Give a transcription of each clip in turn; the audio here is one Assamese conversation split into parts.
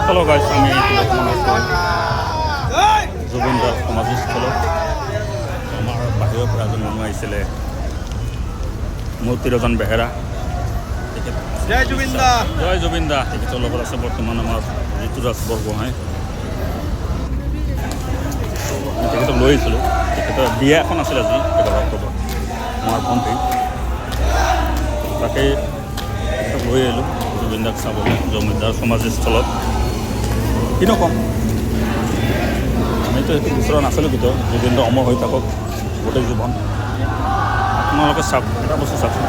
হ্যালো গাইস, আমি জুবিনদাৰ সমাধিস্থলত আমাৰ বাহিৰৰ পৰা এজন মানুহ আহিছিলে, মূৰ্তিৰজন বেহেৰা। জয় জুবিন দা। জয় জুবিন দা। তেখেতৰ লগত আছে বৰ্তমান আমাৰ ঋতুৰাজ বৰগোহাঁই। তেখেতক লৈ আহিছিলোঁ। তেখেতৰ বিয়া এখন আছিলে আজি 11 অক্টোবৰ, আমাৰ ভণ্টি। তাকেই তেখেতক লৈ আহিলোঁ জুবিন দাক চাবলৈ জুবিনদাৰ সমাধিস্থলত। কিনো ক'ম, আমিতো সেইটো বিচৰা নাছিলোঁ কিন্তু জুবিন দা অমৰ হৈ থাকক গোটেই জীৱন। আপোনালোকে চাওক, এটা বস্তু চাওকচোন,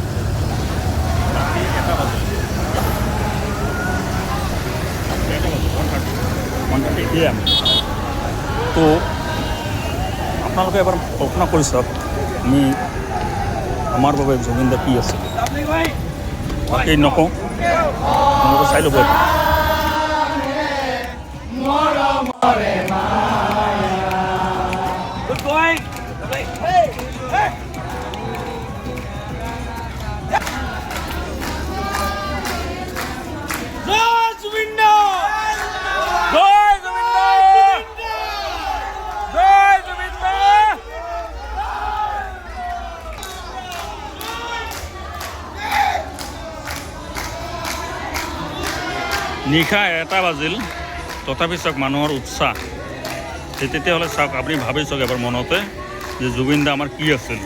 তো আপোনালোকে এবাৰ কল্পনা কৰি চাওক, আমি আমাৰ বাবে জুবিন দা কি আছিল। বাকী নকওঁ, আপোনালোকে চাই ল'ব। নিশা 1টা বাজিল, তথাপি চাওক মানুহৰ উৎসাহ। তেতিয়াহ'লে চাওক, আপুনি ভাবি চাওক এবাৰ মনতে যে জুবিন দা আমাৰ কি আছিল।